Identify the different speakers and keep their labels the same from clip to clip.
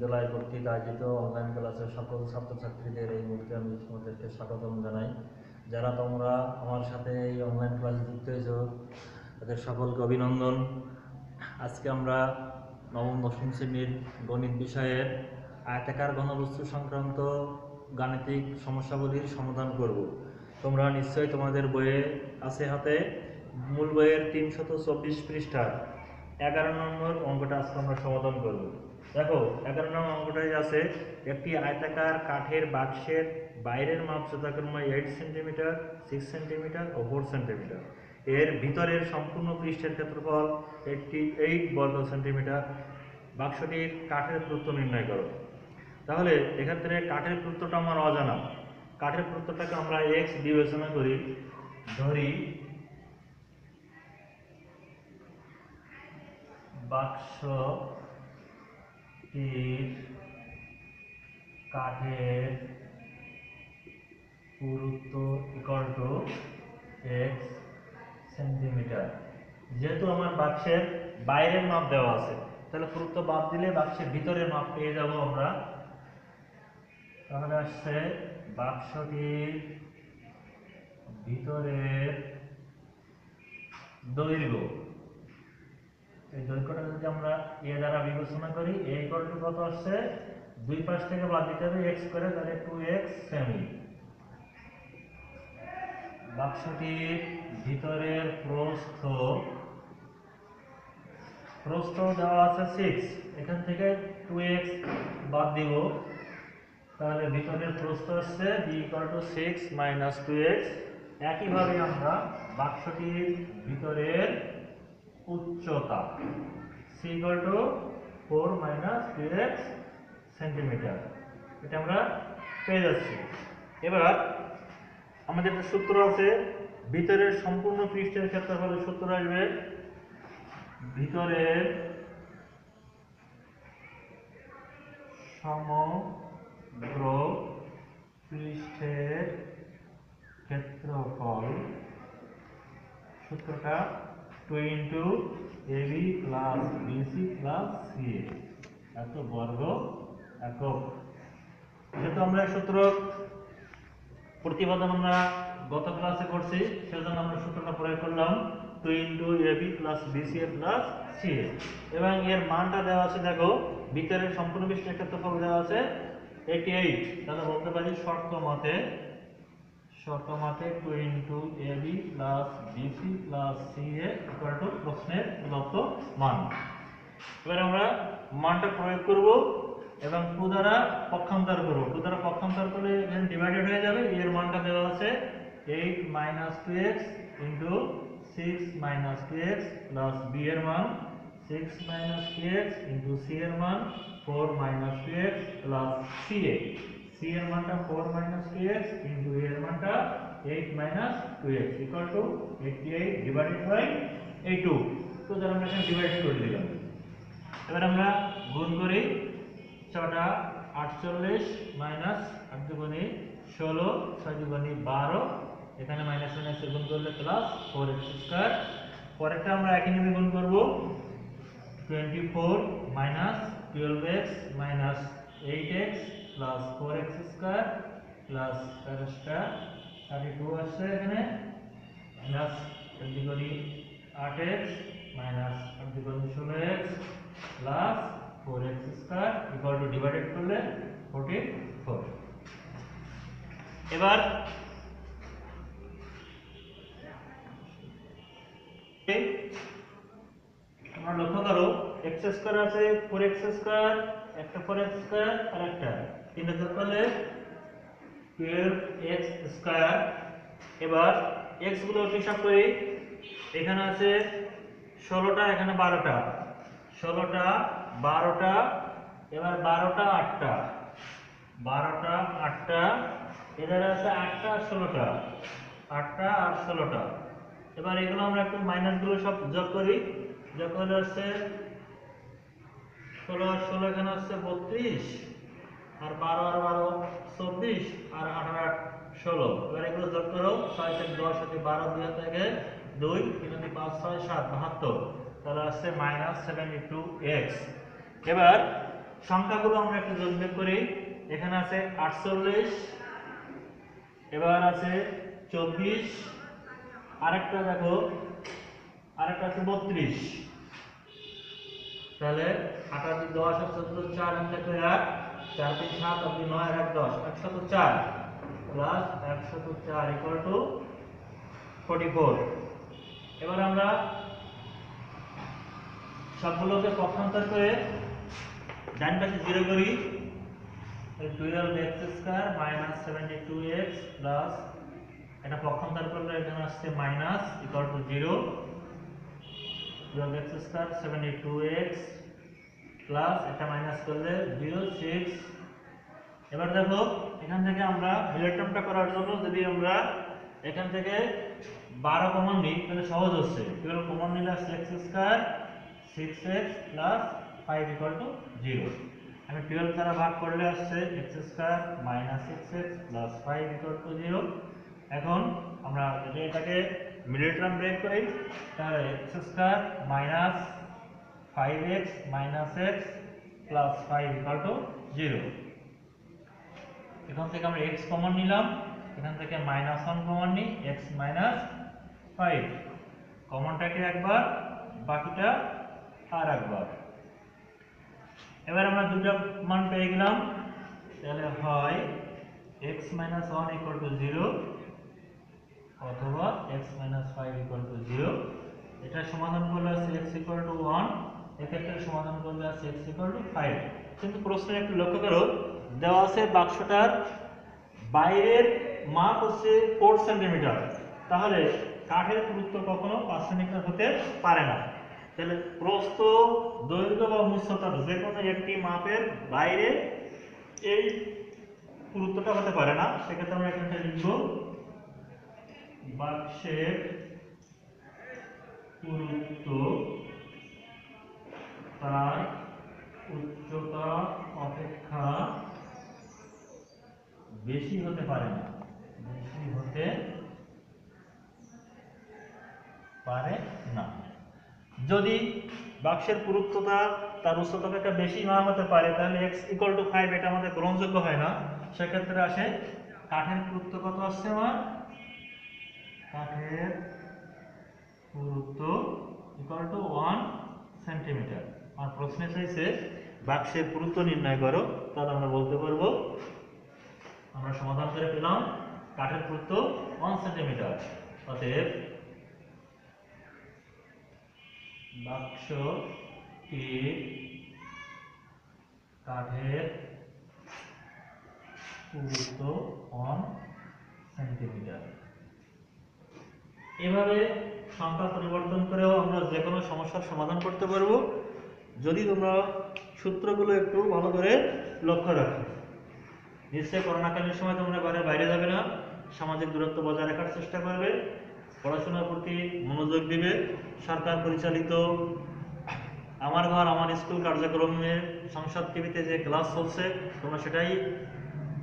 Speaker 1: বিশ্ববিদ্যালয় কর্তৃক আয়োজিত অনলাইন ক্লাসের সকল ছাত্রছাত্রীদের এই মুহূর্তে আমি তোমাদেরকে স্বাগতম জানাই। যারা তোমরা আমার সাথে এই অনলাইন ক্লাসে যুক্ত হয়েছ তাদের সকলকে অভিনন্দন। আজকে আমরা নবম দশম শ্রেণীর গণিত বিষয়ের আয়তাকার ঘনবস্তু সংক্রান্ত গাণিতিক সমস্যাগুলির সমাধান করব। তোমরা নিশ্চয়ই তোমাদের বইয়ে আছে হাতে মূল বইয়ের 324 পৃষ্ঠার 11 নম্বর অঙ্কটা আজকে আমরা সমাধান করব। দেখো 11 নম্বর অঙ্কটাই আছে, একটি আয়তাকার কাঠের বাক্সের বাইরের মাপ যথাক্রমে 8 সেন্টিমিটার, 6 সেন্টিমিটার ও 4 সেন্টিমিটার। এর ভিতরের সম্পূর্ণ পৃষ্ঠের ক্ষেত্রফল 88 বর্গ সেন্টিমিটার। বাক্সটির কাঠের পুরুত্ব নির্ণয় করো। তাহলে এক্ষেত্রে কাঠের পুরুত্বটা আমার অজানা। কাঠের পুরুত্বটাকে আমরা x বিবেচনা করি, ধরি বাক্সটির কাঠের পুরুত্ব ইকুয়াল টু x সেন্টিমিটার। যেহেতু আমার বাক্সের বাইরের মাপ দেওয়া আছে, তাহলে পুরুত্ব বাদ দিলে বাক্সের ভিতরের মাপ পেয়ে যাব আমরা। তাহলে আসছে বাক্সটির ভিতরের দৈর্ঘ্য। এই দৈর্ঘ্যটা যদি আমরা এ দ্বারা বিবেচনা করি, এ ইকুয়াল টু কত আসছে, দুই পাশ থেকে বাদ দিতে হবে x করে, তাহলে 2x সেমি। বাক্সটির ভিতরের প্রস্থ দেওয়া আছে 6, এখান থেকে 2x বাদ দিব, তাহলে ভিতরের প্রস্থ আসছে b equal to 6 minus 2x। একইভাবে আমরা বাক্সটির ভিতরের উচ্চতা c equal to 4 minus 2x centimetre, এটা আমরা পেয়ে যাচ্ছি। এবার আমাদের একটা সূত্র আছে, ভিতরের সম্পূর্ণ পৃষ্ঠের ক্ষেত্রফলের সূত্র আসবে ভিতরের সমগ্র পৃষ্ঠের ক্ষেত্রফল, সূত্রটা 2 into ab plus bc plus ca, এত বর্গ একক। যেহেতু আমরা সূত্র প্রতিপাদন আমরা গত ক্লাসে করছি, সেজন্য আমরা সূত্রটা প্রয়োগ করলাম 2 into ab plus bca plus ca। এবং এর মানটা দেওয়া আছে, দেখো ভিতরের সম্পূর্ণ পৃষ্ঠের ক্ষেত্রফল দেওয়া আছে 88, তাহলে বলতে পারি শর্ত মতে 2 into ab plus bc plus ca equal to প্রশ্নের প্রদত্ত মান। এবার আমরা মানটা প্রয়োগ করব এবং 2 দ্বারা পক্ষান্তর করব। 2 দ্বারা পক্ষান্তর করলে এখানে ডিভাইডেড হয়ে যাবে। এর মানটা দেওয়া আছে 8 minus 2x into 6 minus 2x plus b এর মান 6 মাইনাস 2x ইন্টু c এর মান 4 minus 2x plus ca। c এর মানটা 4 মাইনাস 2x ইন্টু a এর মানটা 8 minus 2x equal to 88 divided by 82। তো যারা আমরা এখানে ডিভাইড করে দিলাম। এবার আমরা গুণ করি, 6টা 48 মাইনাস 8 দুগুণে 16, 6 দুগুণে 12, এখানে মাইনাস মাইনাস গুণ করলে প্লাস 4x স্কয়ার। পরেরটা আমরা একই নিয়মে গুণ করব, 24 minus 12x minus 8x plus 4x square plus 32 আসছে এখানে, মাইনাস 8 দুগুণে 8x মাইনাস 8 দুগুণে 16x plus 4x square equal to divided করলে 44। এবার আমরা লক্ষ্য করো x স্কয়ার আছে 4x স্কয়ার, একটা 4x স্কয়ার আর একটা, তিনটা যোগ করলে 12x স্কয়ার। এবার x গুলো হিসাব করি, এখানে আছে 16টা, এখানে 12টা, 16টা 12টা, এবার 12টা 8টা, 12টা 8টা, এদের আছে 8টা 16টা, 8টা আর 16টা। এবার এগুলো আমরা একটু মাইনাস গুলো সব যোগ করি, যোগ করলে আসছে 16 আর 16 এখানে আসছে 32, আর 12 আর 12 24, আর 18 আর 16। এবার এগুলো যোগ করো, 6 থেকে 10 থেকে 12, 2 থেকে 2, 3 থেকে 5, 6, 7, 72, তাহলে আসছে -72x। এবার সংখ্যাগুলো আমরা একটু যোগ বিয়োগ করি। এখানে আছে 48, এবার আছে 24, আরেকটা দেখো, আরেকটা আছে 32। তাহলে 8 আর 10 আর 14 4 আর 1 4 3 7 আর 2 9 আর 1 10 104 প্লাস 104 ইকুয়াল টু 44। এবার আমরা সবগুলোকে পক্ষান্তর করে ডান পাশে 0 করি। 12x² - 72x প্লাস এটা পক্ষান্তর করলে এখানে আসছে minus equal to 0। 12x² 72x plus এটা মাইনাস করলে 0 6। এবার দেখো এখান থেকে আমরা মিলের টার্মটা করার জন্য যদি আমরা এখান থেকে 12 কমন নিই তাহলে সহজ হচ্ছে। 12 কমন নিলে x² 6x plus 5 equal to 0। আমি 12 দ্বারা ভাগ করলে আসছে x² - 6x plus 5 equal to 0। এখন আমরা যদি এটাকে মিডল টার্ম ব্রেক করি তাহলে x² minus 5x minus x plus 5 equal to 0। এখান থেকে আমরা x কমন নিলাম, এখান থেকে -1 কমন নিই, x মাইনাস 5 কমনটাকে একবার, বাকিটা আর একবার। এবার আমরা দুটো মান পেয়ে গেলাম, তাহলে হয় x - 1 ইকুয়াল টু 0 অথবা x - 5 ইকুয়াল টু 0। এটা সমাধান করলে আছে x ইকুয়াল টু 1, এক্ষেত্রে সমাধান করলে আছে x ইকুয়াল টু 5। কিন্তু প্রশ্নে একটু লক্ষ্য করো, দেওয়া আছে বাক্সটার বাইরের মাপ হচ্ছে 4 সেন্টিমিটার, তাহলে কাঠের পুরুত্ব কখনো 5 সেন্টিমিটার হতে পারে না। তাহলে প্রস্থ, দৈর্ঘ্য বা উচ্চতা যে কোনো একটি মাপের বাইরে এই পুরুত্বটা হতে পারে না। সেক্ষেত্রে আমরা এখানে লিখব বাক্সের পুরুত্ব তার উচ্চতা অপেক্ষা বেশি হতে পারে না, বেশি হতে পারে না। যদি বাক্সের পুরুত্বটা তার উচ্চতা অপেক্ষা বেশি না হতে পারে তাহলে x ইকুয়াল টু 5 এটা আমাদের গ্রহণযোগ্য হয় না। সেক্ষেত্রে আসে কাঠের পুরুত্ব কত আসছে আমার, কাঠের পুরুত্ব ইকুয়াল টু 1 সেন্টিমিটার। আর প্রশ্নে চাইছে বাক্সের পুরুত্ব নির্ণয় করো, তাহলে আমরা বলতে পারবো, আমরা সমাধান করে পেলাম কাঠের পুরুত্ব 1 সেন্টিমিটার। অতএব বাক্সটি কাঠের পুরুত্ব 1 সেন্টিমিটার। এভাবে সংখ্যা পরিবর্তন করেও আমরা যে কোনো সমস্যার সমাধান করতে পারবো, যদি তোমরা সূত্রগুলো একটু ভালো করে লক্ষ্য রাখো। নিশ্চয় করোনাকালীন সময় তোমরা ঘরের বাইরে যাবে না, সামাজিক দূরত্ব বজায় রাখার চেষ্টা করবে, পড়াশোনার প্রতি মনোযোগ দিবে। সরকার পরিচালিত আমার ঘর আমার স্কুল কার্যক্রমের সংসদ টিভিতে যে ক্লাস চলছে তোমরা সেটাই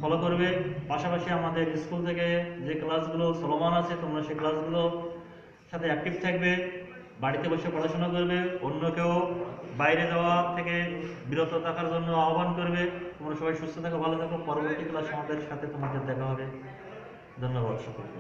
Speaker 1: ফলো করবে। পাশাপাশি আমাদের স্কুল থেকে যে ক্লাসগুলো চলমান আছে তোমরা সেই ক্লাসগুলো সাথে অ্যাক্টিভ থাকবে, বাড়িতে বসে পড়াশোনা করবে, অন্যকেও বাইরে যাওয়া থেকে বিরত থাকার জন্য আহ্বান করবে। তোমরা সবাই সুস্থ থাকো, ভালো থাকো। পরবর্তী ক্লাস আমাদের সাথে তোমাদের দেখা হবে। ধন্যবাদ সকলকে।